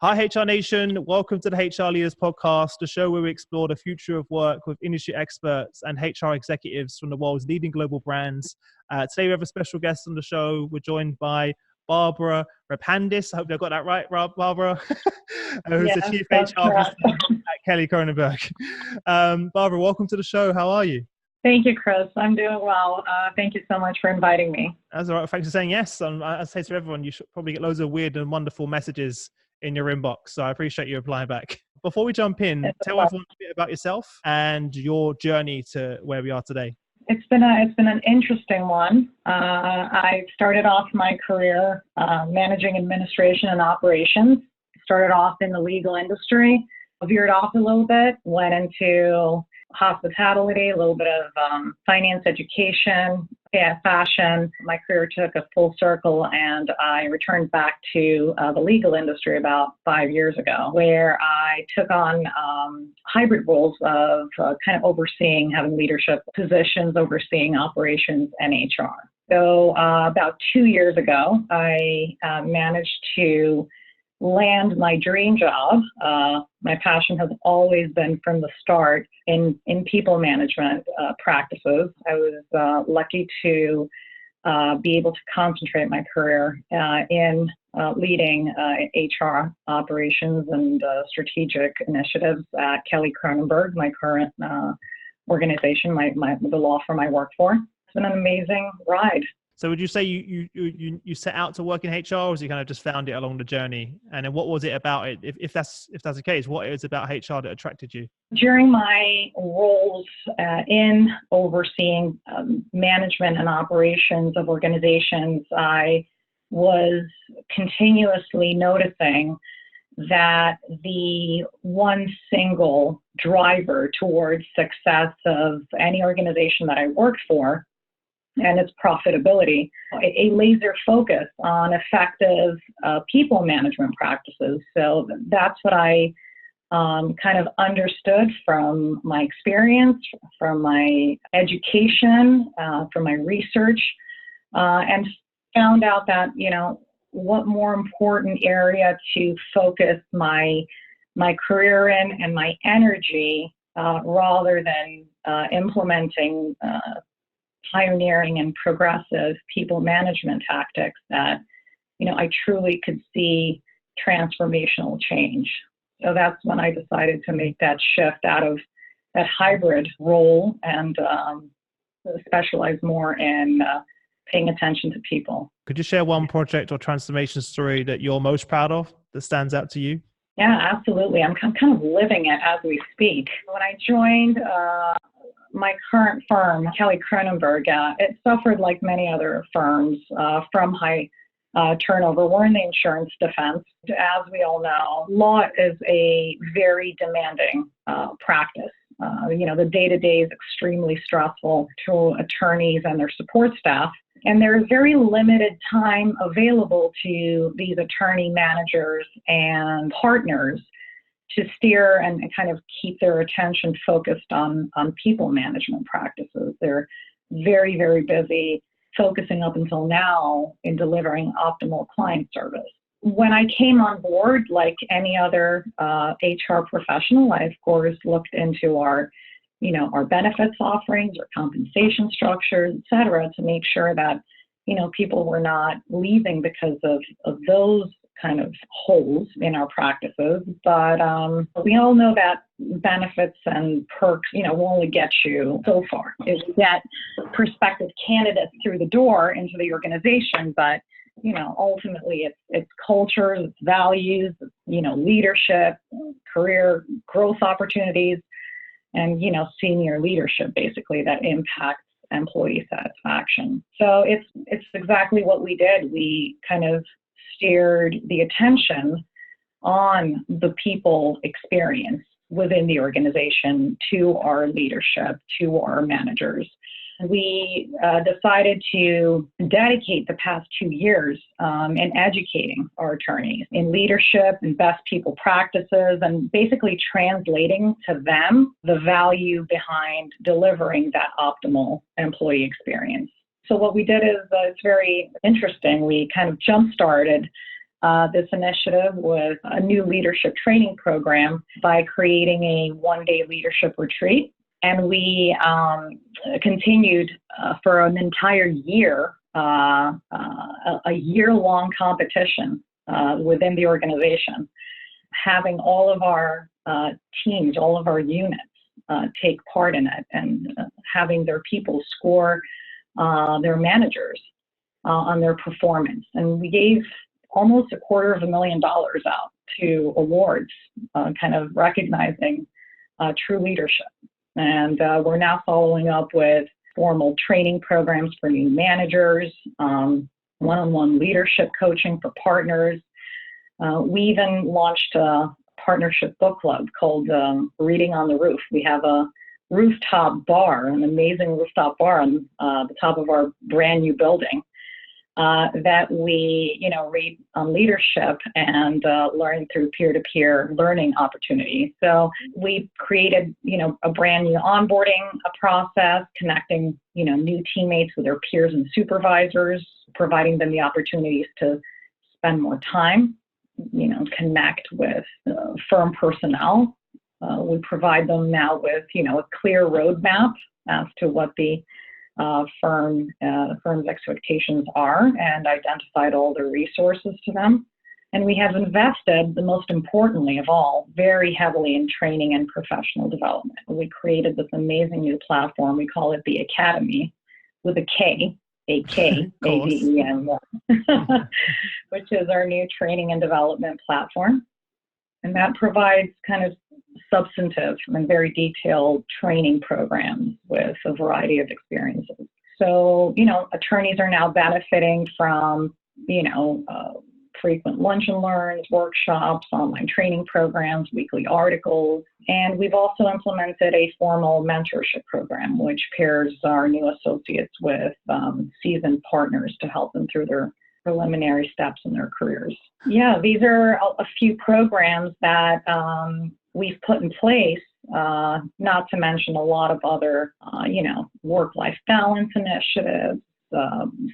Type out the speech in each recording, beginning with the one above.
Hi, HR Nation. Welcome to the HR Leaders Podcast, the show where we explore the future of work with industry experts and HR executives from the world's leading global brands. Today, we have a special guest on the show. We're joined by Barbara Repandis. I hope I got that right, Barbara, who's the Chief HR Officer at Kelley Kronenberg. Barbara, welcome to the show. How are you? Thank you, Chris. I'm doing well. Thank you so much for inviting me. That's all right. Thanks for saying yes. I say to everyone, you should probably get loads of weird and wonderful messages in your inbox. So I appreciate you replying back. Before we jump in, tell everyone a bit about yourself and your journey to where we are today. It's been an interesting one. I started off my career managing administration and operations. Started off in the legal industry, veered off a little bit, went into hospitality, a little bit of finance education, fashion. My career took a full circle and I returned back to the legal industry about 5 years ago, where I took on hybrid roles of kind of overseeing, having leadership positions, overseeing operations and HR. So about 2 years ago, I managed to land my dream job. My passion has always been from the start in people management practices. I was lucky to be able to concentrate my career in leading HR operations and strategic initiatives at Kelley Kronenberg, my current organization, the law firm I work for. It's been an amazing ride. So would you say you set out to work in HR, or was you kind of just found it along the journey? And then what was it about it? If that's the case, what is it about HR that attracted you? During my roles in overseeing management and operations of organizations, I was continuously noticing that the one single driver towards success of any organization that I worked for and its profitability, a laser focus on effective people management practices. So that's what I kind of understood from my experience, from my education, from my research, and found out that, what more important area to focus my career in and my energy rather than implementing pioneering and progressive people management tactics that, I truly could see transformational change. So that's when I decided to make that shift out of that hybrid role and specialize more in paying attention to people. Could you share one project or transformation story that you're most proud of that stands out to you? Yeah, absolutely. I'm kind of living it as we speak. When I joined my current firm, Kelley Kronenberg, it suffered like many other firms from high turnover. We're in the insurance defense. As we all know, law is a very demanding practice. The day-to-day is extremely stressful to attorneys and their support staff. And there's very limited time available to these attorney managers and partners to steer and kind of keep their attention focused on people management practices. They're very, very busy focusing up until now in delivering optimal client service. When I came on board, like any other HR professional, I, of course, looked into our benefits offerings, our compensation structures, et cetera, to make sure that, people were not leaving because of those kind of holes in our practices. But we all know that benefits and perks, will only get you so far. Is get prospective candidates through the door into the organization, but ultimately it's culture, it's values, leadership, career growth opportunities, and senior leadership basically that impacts employee satisfaction. So it's exactly what we did. We kind of steered the attention on the people experience within the organization to our leadership, to our managers. We decided to dedicate the past 2 years in educating our attorneys in leadership and best people practices and basically translating to them the value behind delivering that optimal employee experience. So what we did is it's very interesting. We kind of jump-started this initiative with a new leadership training program by creating a one-day leadership retreat. And we continued for an entire year, a year-long competition within the organization, having all of our teams, all of our units take part in it, and having their people score their managers on their performance. And we gave almost $250,000 out to awards, kind of recognizing true leadership. And we're now following up with formal training programs for new managers, one-on-one leadership coaching for partners. We even launched a partnership book club called Reading on the Roof. We have a rooftop bar, an amazing rooftop bar on the top of our brand new building that we, read on leadership and learn through peer-to-peer learning opportunities. So we created, a brand new onboarding process, connecting, new teammates with their peers and supervisors, providing them the opportunities to spend more time, connect with firm personnel. We provide them now with, a clear roadmap as to what the firm's expectations are, and identified all the resources to them. And we have invested, the most importantly of all, very heavily in training and professional development. We created this amazing new platform. We call it the Academy, with a K, A-K-A-D-E-M, which is our new training and development platform. And that provides kind of substantive and very detailed training programs with a variety of experiences. So, attorneys are now benefiting from, frequent lunch and learns, workshops, online training programs, weekly articles. And we've also implemented a formal mentorship program, which pairs our new associates with seasoned partners to help them through their preliminary steps in their careers. Yeah, these are a few programs that we've put in place, not to mention a lot of other, work-life balance initiatives,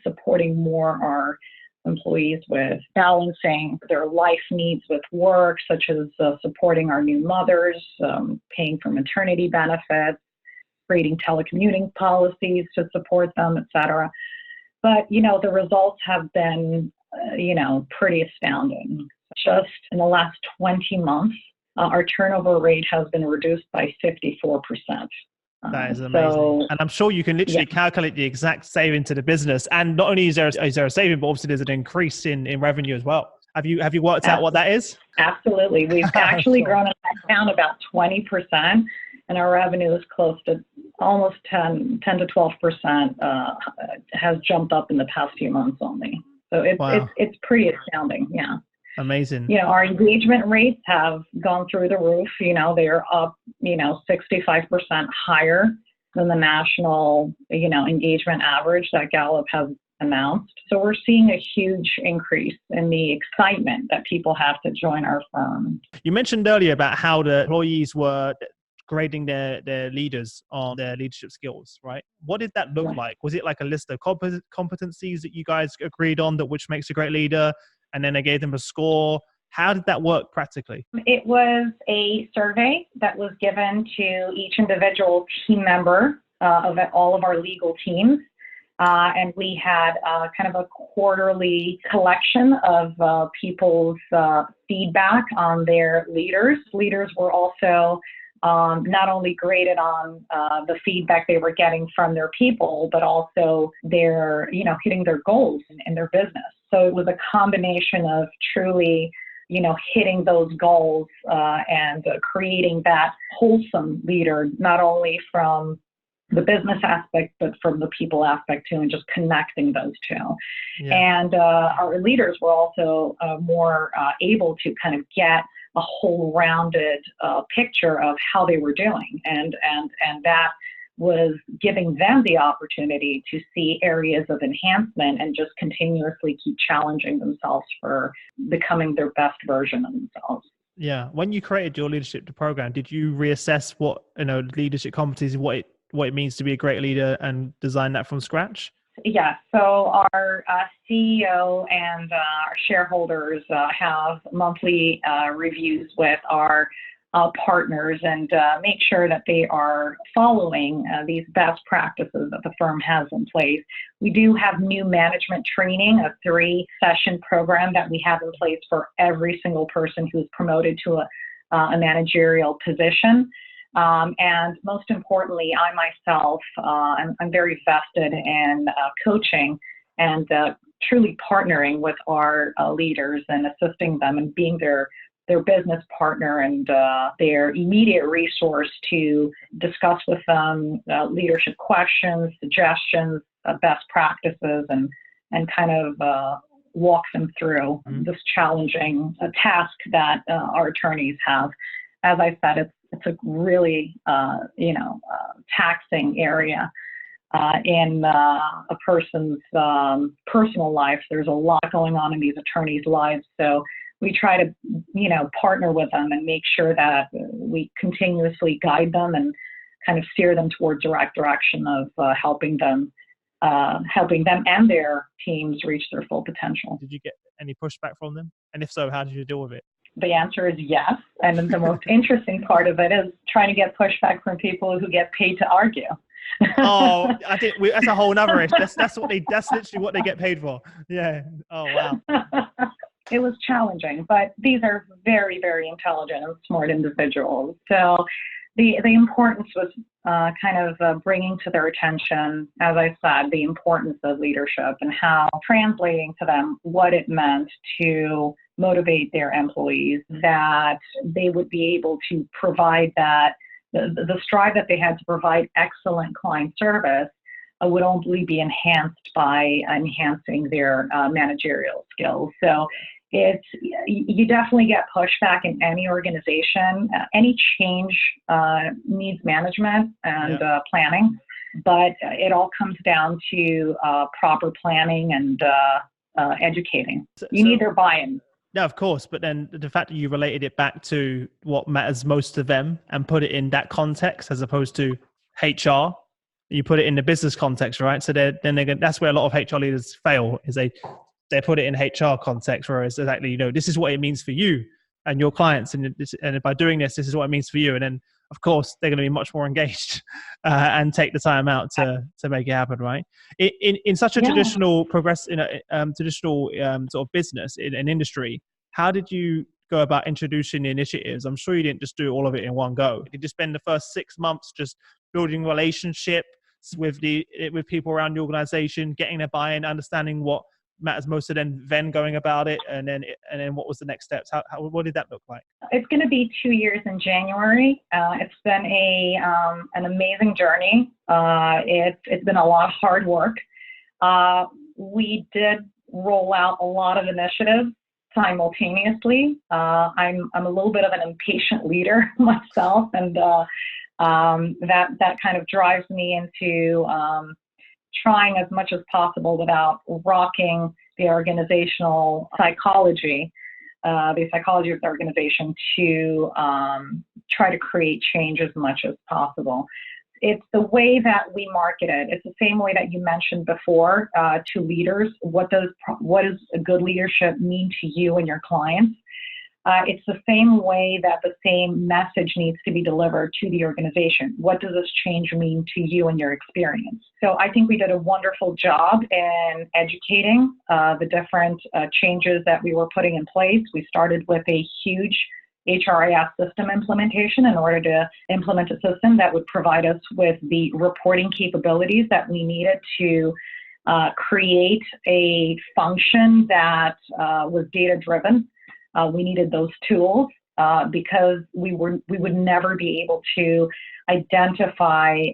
supporting more our employees with balancing their life needs with work, such as supporting our new mothers, paying for maternity benefits, creating telecommuting policies to support them, et cetera. But, the results have been, pretty astounding. Just in the last 20 months, our turnover rate has been reduced by 54%. That is amazing. And I'm sure you can literally calculate the exact saving to the business. And not only is there a saving, but obviously there's an increase in revenue as well. Have you worked out what that is? Absolutely. We've actually grown it down about 20%, and our revenue is close to almost 10 to 12% has jumped up in the past few months only. So it's pretty astounding. Yeah. Amazing. Our engagement rates have gone through the roof. They're up, 65% higher than the national, engagement average that Gallup has announced. So we're seeing a huge increase in the excitement that people have to join our firm. You mentioned earlier about how the employees were grading their leaders on their leadership skills, right? What did that look like? Was it like a list of competencies that you guys agreed on, that which makes a great leader, and then they gave them a score? How did that work practically? It was a survey that was given to each individual team member of all of our legal teams. And we had kind of a quarterly collection of people's feedback on their leaders. Leaders were also not only graded on the feedback they were getting from their people, but also their, hitting their goals in their business. So it was a combination of truly, hitting those goals and creating that wholesome leader, not only from the business aspect, but from the people aspect too, and just connecting those two. Yeah. And our leaders were also more able to kind of get a whole rounded picture of how they were doing. And that was giving them the opportunity to see areas of enhancement and just continuously keep challenging themselves for becoming their best version of themselves. Yeah. When you created your leadership program, did you reassess what, leadership competencies, what it means to be a great leader, and design that from scratch? Yes. So our CEO and our shareholders have monthly reviews with our partners and make sure that they are following these best practices that the firm has in place. We do have new management training, a 3-session program that we have in place for every single person who's promoted to a managerial position. And most importantly, I myself, I'm very vested in coaching and truly partnering with our leaders and assisting them and being their business partner and their immediate resource to discuss with them leadership questions, suggestions, best practices, and kind of walk them through this challenging task that our attorneys have. As I said, it's a really, taxing area in a person's personal life. There's a lot going on in these attorneys' lives. So we try to, partner with them and make sure that we continuously guide them and kind of steer them towards the right direction of helping them and their teams reach their full potential. Did you get any pushback from them? And if so, how did you deal with it? The answer is yes. And then the most interesting part of it is trying to get pushback from people who get paid to argue. Oh, that's a whole nother issue. That's literally what they get paid for. Yeah. Oh, wow. It was challenging, but these are very, very intelligent and smart individuals. So the importance was kind of bringing to their attention, as I said, the importance of leadership and how translating to them what it meant to motivate their employees, that they would be able to provide that, the strive that they had to provide excellent client service would only be enhanced by enhancing their managerial skills. So you definitely get pushback in any organization. Any change needs management and planning, but it all comes down to proper planning and educating. You need their buy-in. Yeah, of course. But then the fact that you related it back to what matters most to them and put it in that context as opposed to HR, you put it in the business context, right? So that's where a lot of HR leaders fail, is they put it in HR context, whereas exactly, this is what it means for you and your clients. And by doing this is what it means for you. And then, of course, they're going to be much more engaged and take the time out to make it happen, right? In such a traditional sort of business in an industry, how did you go about introducing the initiatives? I'm sure you didn't just do all of it in one go. Did you spend the first 6 months just building relationships with people around the organization, getting their buy-in, understanding what matters most to them, then going about it, and then what was the next steps? What did that look like? It's going to be 2 years in January. It's been an amazing journey. It's been a lot of hard work. We did roll out a lot of initiatives simultaneously. I'm a little bit of an impatient leader myself, and that kind of drives me into trying as much as possible without rocking the organizational psychology, the psychology of the organization, to try to create change as much as possible. It's the way that we market it. It's the same way that you mentioned before to leaders. What does a good leadership mean to you and your clients? It's the same way that the same message needs to be delivered to the organization. What does this change mean to you and your experience? So I think we did a wonderful job in educating the different changes that we were putting in place. We started with a huge HRIS system implementation in order to implement a system that would provide us with the reporting capabilities that we needed to create a function that was data-driven. We needed those tools because we would never be able to identify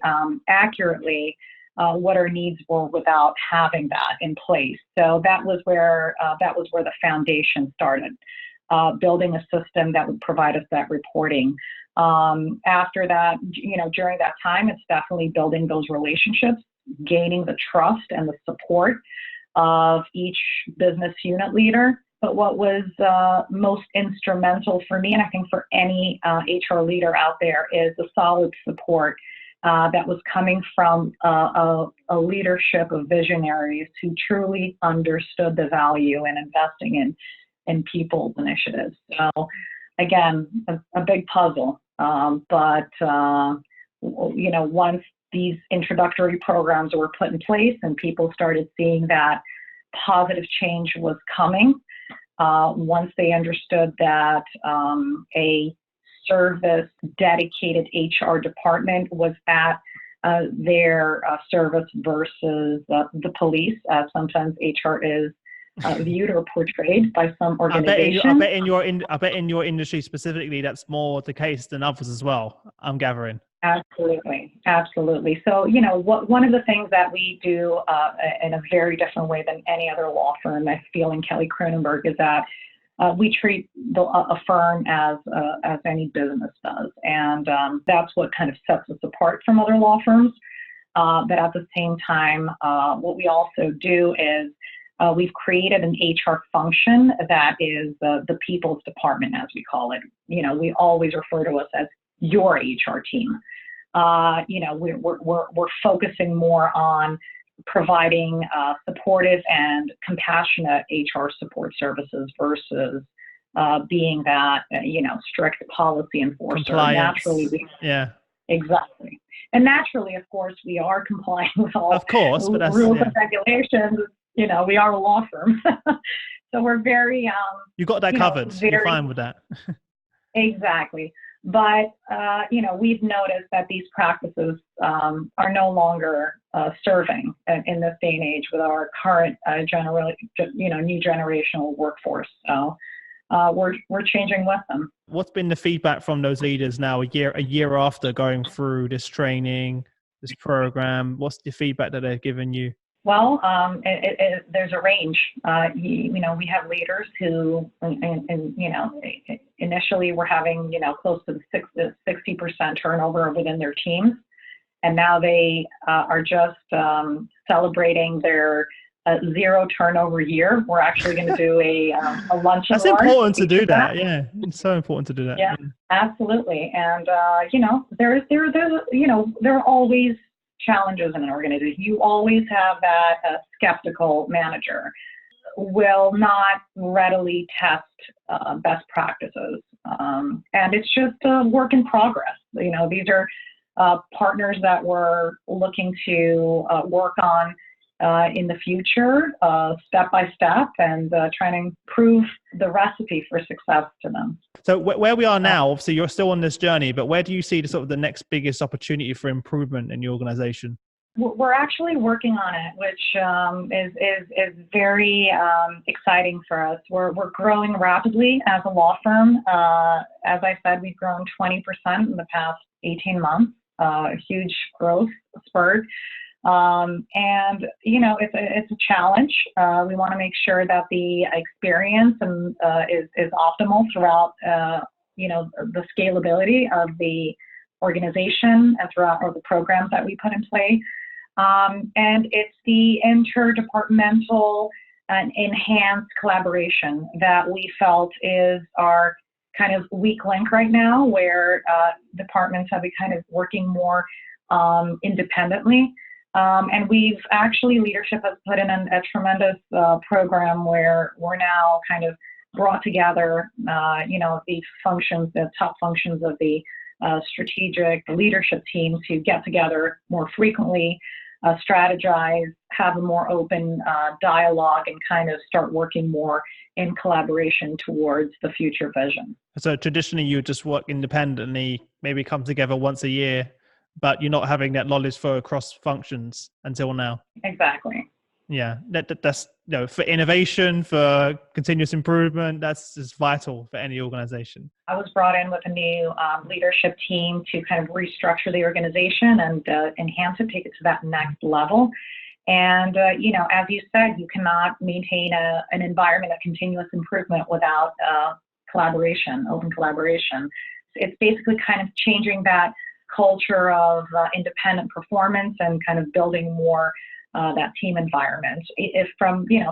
accurately what our needs were without having that in place. So that was where the foundation started, building a system that would provide us that reporting. After that, during that time, it's definitely building those relationships, gaining the trust and the support of each business unit leader. But what was most instrumental for me, and I think for any HR leader out there, is the solid support that was coming from a leadership of visionaries who truly understood the value in investing in people's initiatives. So again, a big puzzle. But once these introductory programs were put in place and people started seeing that positive change was coming, once they understood that a service dedicated HR department was at their service versus the police, as sometimes HR is viewed or portrayed by some organizations. I bet in your industry specifically, that's more the case than others as well, I'm gathering. Absolutely. So, one of the things that we do in a very different way than any other law firm, I feel, in Kelley Kronenberg, is that we treat a firm as any business does. And that's what kind of sets us apart from other law firms. But at the same time, what we also do is we've created an HR function that is the people's department, as we call it. We always refer to us as your HR team. We're focusing more on providing supportive and compassionate HR support services versus being that strict policy enforcer. Compliance. Naturally, yeah, exactly. And naturally, of course, we are complying with all rules and regulations. We are a law firm, so we're very. You got that covered. You're fine with that. Exactly. But, we've noticed that these practices are no longer serving in this day and age with our current new generational workforce. So we're changing with them. What's been the feedback from those leaders now, a year after going through this training, this program? What's the feedback that they've given you? Well, there's a range. We have leaders who, initially were having, close to the 60% turnover within their teams. And now they are just celebrating their 0 turnover year. We're actually going to do a lunch. That's important to do that. Yeah, it's so important to do that. Yeah, absolutely. And, there are always challenges in an organization. You always have that skeptical manager will not readily test best practices. And it's just a work in progress. These are partners that we're looking to work on in the future, step by step, and trying to improve the recipe for success to them. So where we are now, obviously you're still on this journey, but where do you see the next biggest opportunity for improvement in your organization? We're actually working on it, which is very exciting for us. We're growing rapidly as a law firm. As I said, we've grown 20% in the past 18 months, a huge growth spurt. And it's a challenge. We want to make sure that the experience is optimal throughout, the scalability of the organization and throughout all the programs that we put in place. And it's the interdepartmental and enhanced collaboration that we felt is our kind of weak link right now, where departments have been kind of working more independently. And leadership has put in a tremendous program where we're now kind of brought together, the functions, the top functions of the strategic leadership team to get together more frequently, strategize, have a more open dialogue, and kind of start working more in collaboration towards the future vision. So traditionally you just work independently, maybe come together once a year, but you're not having that knowledge flow across functions until now. Exactly. Yeah, that's for innovation, for continuous improvement, that's just vital for any organization. I was brought in with a new leadership team to kind of restructure the organization and enhance it, take it to that next level. And, as you said, you cannot maintain an environment of continuous improvement without collaboration, open collaboration. It's basically kind of changing that culture of independent performance and kind of building more that team environment,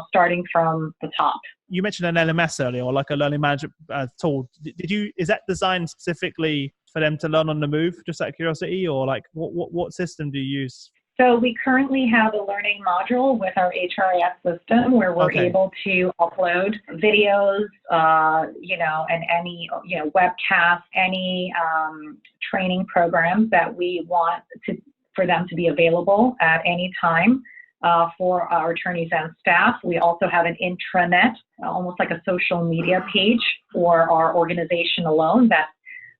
starting from the top. You mentioned an LMS earlier, or like a learning management tool. Is that designed specifically for them to learn on the move, just out of curiosity, or like what system do you use? So we currently have a learning module with our HRIS system where we're able to upload videos, and any, webcasts, any training programs that we want for them to be available at any time for our attorneys and staff. We also have an intranet, almost like a social media page for our organization alone that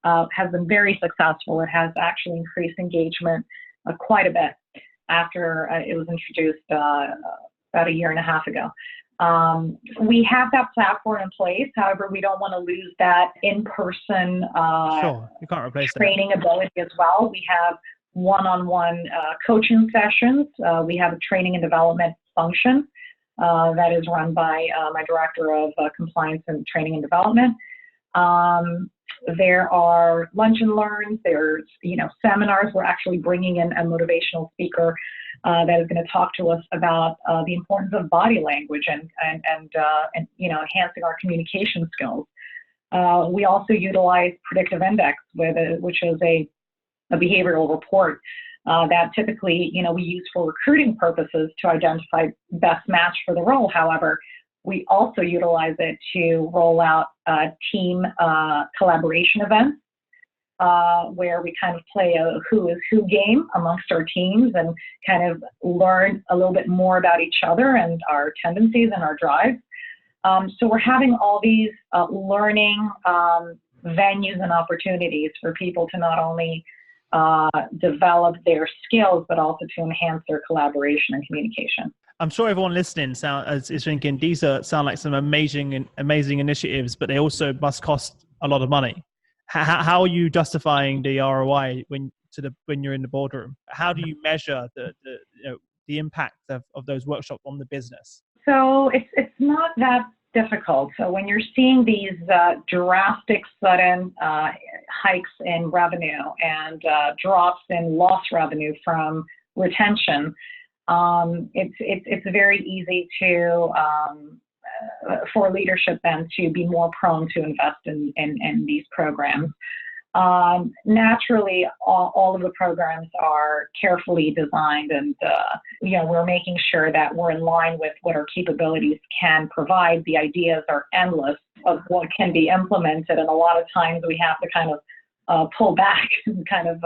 has been very successful. It has actually increased engagement quite a bit after it was introduced about a year and a half ago. We have that platform in place. However, we don't want to lose that in-person Sure. You can't replace training ability as well. We have one-on-one coaching sessions. We have a training and development function that is run by my director of compliance and training and development. There are lunch and learns. There's, seminars. We're actually bringing in a motivational speaker that is going to talk to us about the importance of body language and enhancing our communication skills. We also utilize predictive index, which is a behavioral report that typically, we use for recruiting purposes to identify best match for the role. However, we also utilize it to roll out team collaboration events where we kind of play a who is who game amongst our teams and kind of learn a little bit more about each other and our tendencies and our drives. So we're having all these learning venues and opportunities for people to not only develop their skills, but also to enhance their collaboration and communication. I'm sure everyone listening is thinking these sound like some amazing initiatives, but they also must cost a lot of money. How are you justifying the ROI when you're in the boardroom? How do you measure the impact of those workshops on the business? So it's not that difficult. So when you're seeing these drastic sudden hikes in revenue and drops in lost revenue from retention, it's very easy for leadership then to be more prone to invest in these programs. Naturally, all of the programs are carefully designed, and we're making sure that we're in line with what our capabilities can provide. The ideas are endless of what can be implemented, and a lot of times we have to kind of pull back and kind of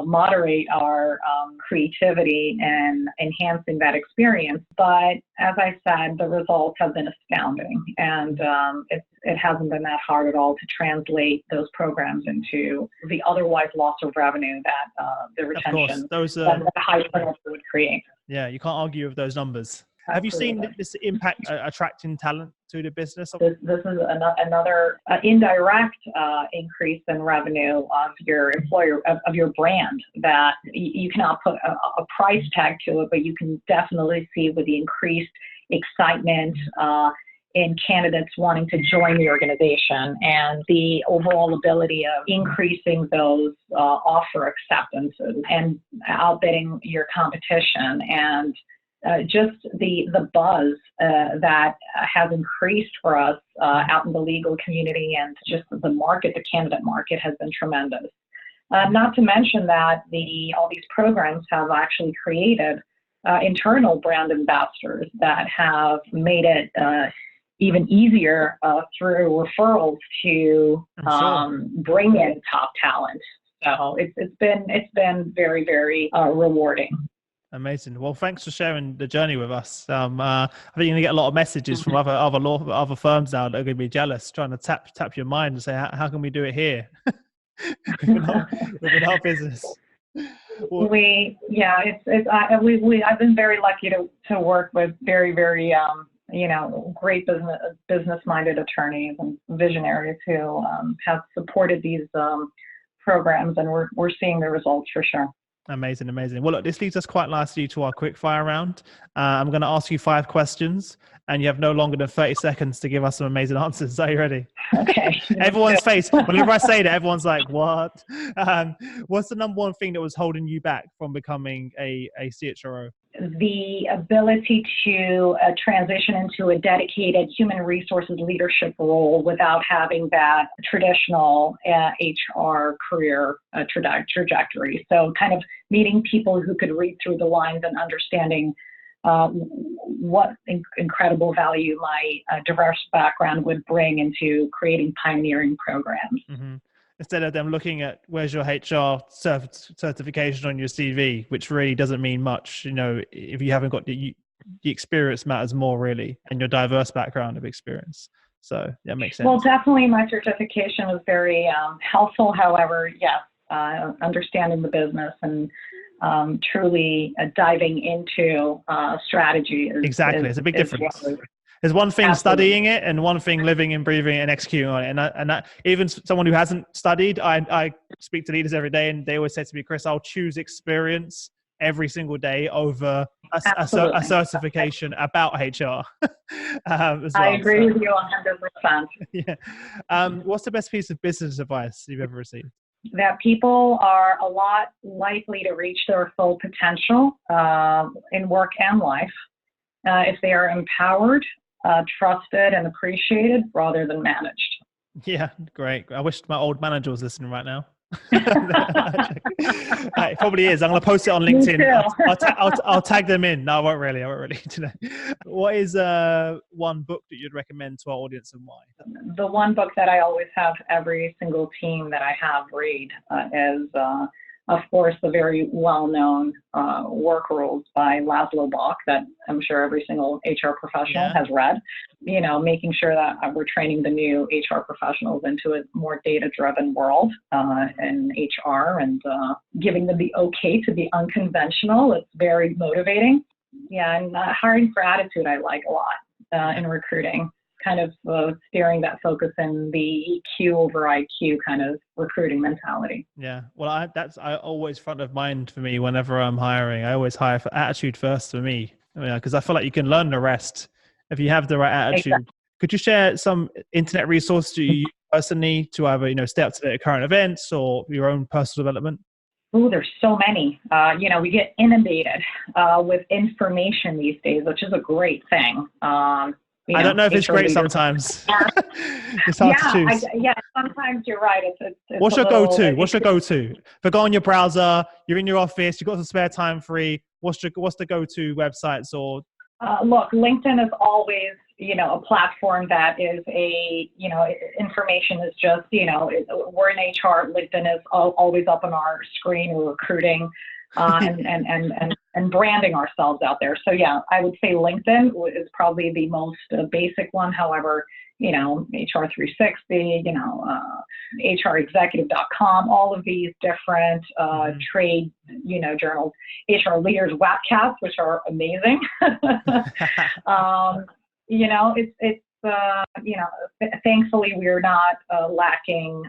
moderate our creativity and enhancing that experience. But as I said, the results have been astounding, and it hasn't been that hard at all to translate those programs into the otherwise loss of revenue that the retention, that high turnover would create. Yeah, you can't argue with those numbers. Have you seen this impact attracting talent to the business? This is another indirect increase in revenue of your employer, of your brand, that you cannot put a price tag to it, but you can definitely see with the increased excitement in candidates wanting to join the organization and the overall ability of increasing those offer acceptances and outbidding your competition, and just the buzz that has increased for us out in the legal community, and just the market, the candidate market, has been tremendous. Not to mention that all these programs have actually created internal brand ambassadors that have made it even easier through referrals to bring in top talent. So it's been very, very rewarding. Amazing. Well, thanks for sharing the journey with us. I think you're going to get a lot of messages from other firms now that are going to be jealous, trying to tap your mind and say, how can we do it here within our business? Well, I've been very lucky to work with very, very great business-minded attorneys and visionaries who have supported these programs, and we're seeing the results for sure. Amazing. Well, look, this leads us quite nicely to our quickfire round. I'm going to ask you 5 questions, and you have no longer than 30 seconds to give us some amazing answers. Are you ready? Okay. Everyone's face, whenever I say that, everyone's like, what? What's the number one thing that was holding you back from becoming a CHRO? the ability to transition into a dedicated human resources leadership role without having that traditional HR career trajectory. So kind of meeting people who could read through the lines and understanding what incredible value my diverse background would bring into creating pioneering programs. Mm-hmm. Instead of them looking at where's your HR certification on your CV, which really doesn't mean much, if you haven't got the experience matters more really, and your diverse background of experience. So that makes sense. Well, definitely my certification was very helpful. However, yes, understanding the business and truly diving into strategy exactly. It's a big difference. There's one thing studying it and one thing living and breathing it and executing on it. And that, even someone who hasn't studied, I speak to leaders every day and they always say to me, Chris, I'll choose experience every single day over a certification about HR. I agree with you 100%. Yeah. What's the best piece of business advice you've ever received? That people are a lot likely to reach their full potential in work and life if they are empowered, trusted, and appreciated rather than managed. Yeah, great. I wish my old manager was listening right now. It probably is. I'm going to post it on LinkedIn. I'll tag them in. No, I won't really today. What is one book that you'd recommend to our audience and why? The one book that I always have every single team that I have read is, of course, the very well-known Work Rules by Laszlo Bock that I'm sure every single HR professional has read. Making sure that we're training the new HR professionals into a more data-driven world in HR and giving them the okay to be unconventional. It's very motivating. Yeah, and hiring for attitude I like a lot in recruiting. Kind of steering that focus in the EQ over IQ kind of recruiting mentality. Yeah, well, that's always front of mind for me whenever I'm hiring. I always hire for attitude first for me, because I feel like you can learn the rest if you have the right attitude. Exactly. Could you share some internet resources you use personally to either stay up to date with current events or your own personal development? Oh, there's so many. We get inundated with information these days, which is a great thing. I don't know if it's great sometimes. It's hard to choose. Sometimes you're right. It's What's your go-to? What's your go-to? If you go on your browser, you're in your office, you've got some spare time free, what's the go-to websites or? Look, LinkedIn is always, a platform that is information is just, we're in HR. LinkedIn is always up on our screen. We're recruiting and branding ourselves out there. So yeah, I would say LinkedIn is probably the most basic one. However, HR 360, HRexecutive.com, all of these different trade, journals, HR leaders, webcasts, which are amazing. Thankfully we're not lacking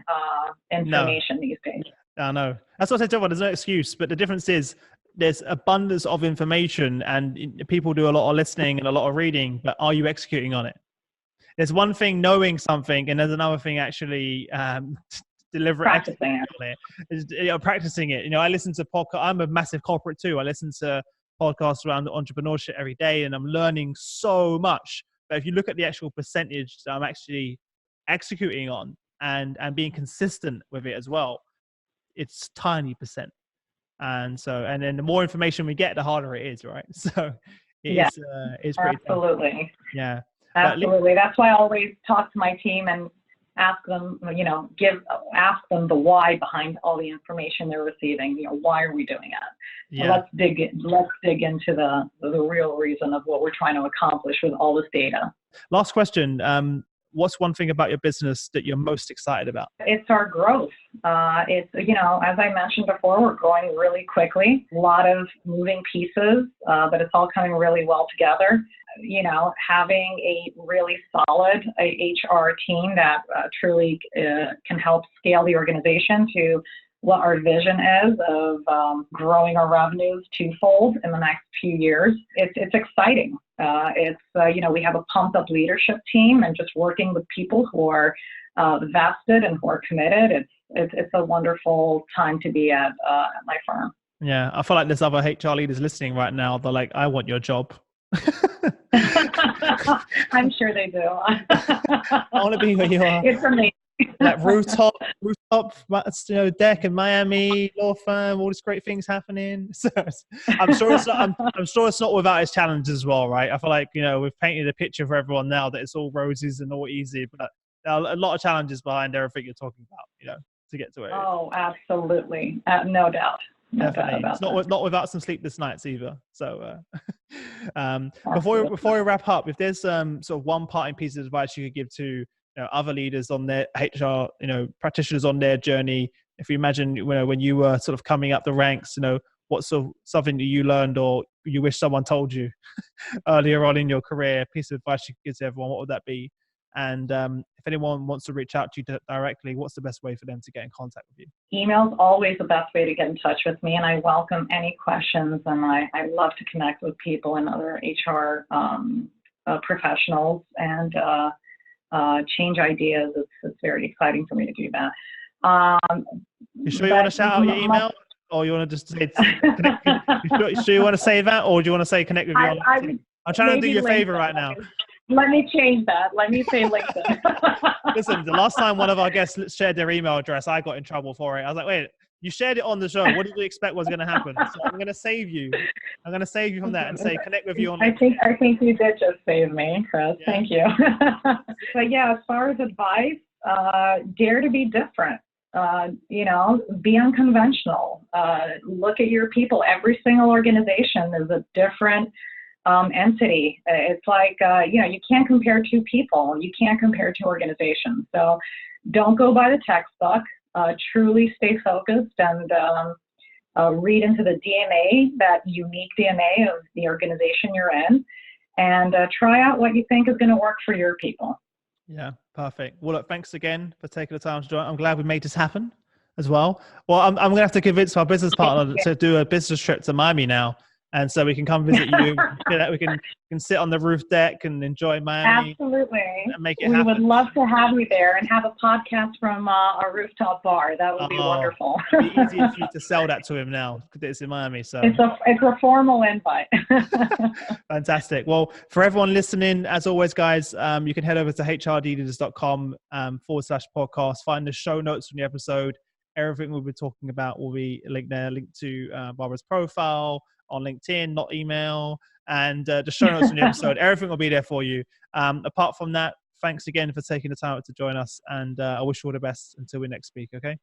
information these days. I know. That's what I said to everyone. There's no excuse, but the difference is there's abundance of information and people do a lot of listening and a lot of reading, but are you executing on it? There's one thing knowing something and there's another thing actually practicing it. Practicing it. I listen to podcasts. I'm a massive corporate too. I listen to podcasts around entrepreneurship every day and I'm learning so much. But if you look at the actual percentage that I'm actually executing on and being consistent with it as well, it's tiny percent. And then the more information we get, the harder it is, right? So it's pretty absolutely tough. Yeah. Absolutely. That's why I always talk to my team and ask them, ask them the why behind all the information they're receiving. Why are we doing it? Yeah. Let's dig into the real reason of what we're trying to accomplish with all this data. Last question. What's one thing about your business that you're most excited about? It's our growth. It's, as I mentioned before, we're growing really quickly. A lot of moving pieces, but it's all coming really well together. Having a really solid HR team that truly can help scale the organization to what our vision is of growing our revenues twofold in the next few years. It's exciting. We have a pumped up leadership team and just working with people who are vested and who are committed. It's a wonderful time to be at my firm. Yeah, I feel like there's other HR leaders listening right now. They're like, I want your job. I'm sure they do. I want to be where you are. It's amazing. Like rooftop, deck in Miami, law firm, all these great things happening. So I'm sure it's not. I'm sure it's not without its challenges as well, right? I feel like we've painted a picture for everyone now that it's all roses and all easy, but there are a lot of challenges behind everything you're talking about. To get to it. Oh, absolutely, no doubt. No doubt about it's that. not without some sleepless nights either. So before we wrap up, if there's sort of one parting piece of advice you could give to other leaders on their HR, practitioners on their journey, if you imagine when you were sort of coming up the ranks, what's something that you learned or you wish someone told you earlier on in your career, piece of advice you could give to everyone, what would that be? And if anyone wants to reach out to you directly, what's the best way for them to get in contact with you? Email's always the best way to get in touch with me, and I welcome any questions, and I love to connect with people and other HR professionals and change ideas. It's very exciting for me to do that. You sure you want to shout out your email? Or you want to just say, you sure you want to say that? Or do you want to say connect with you on I'm trying to do you a favor right now. Let me change that. Let me say LinkedIn. Listen, the last time one of our guests shared their email address, I got in trouble for it. I was like, wait, you shared it on the show. What did you expect was going to happen? So I'm going to save you. I'm going to save you from that and say connect with you on I think you did just save me, Chris. Yeah. Thank you. But yeah, as far as advice, dare to be different. Be unconventional. Look at your people. Every single organization is a different entity. It's like, you can't compare two people. You can't compare two organizations. So don't go by the textbook. Truly stay focused and read into the DNA, that unique DNA of the organization you're in, and try out what you think is going to work for your people. Yeah, perfect. Well, look, thanks again for taking the time to join. I'm glad we made this happen as well. Well, I'm going to have to convince our business partner to do a business trip to Miami now. And so we can come visit you. We can sit on the roof deck and enjoy Miami. Absolutely. And make it happen. We would love to have you there and have a podcast from a rooftop bar. That would be wonderful. It'd be easier for you to sell that to him now because it's in Miami. So it's a formal invite. Fantastic. Well, for everyone listening, as always, guys, you can head over to hrleaders.com /podcast. Find the show notes from the episode. Everything we'll be talking about will be linked there. Linked to Barbara's profile on LinkedIn, not email, and the show notes from the episode. Everything will be there for you. Apart from that, thanks again for taking the time to join us, and I wish you all the best until we next speak, okay?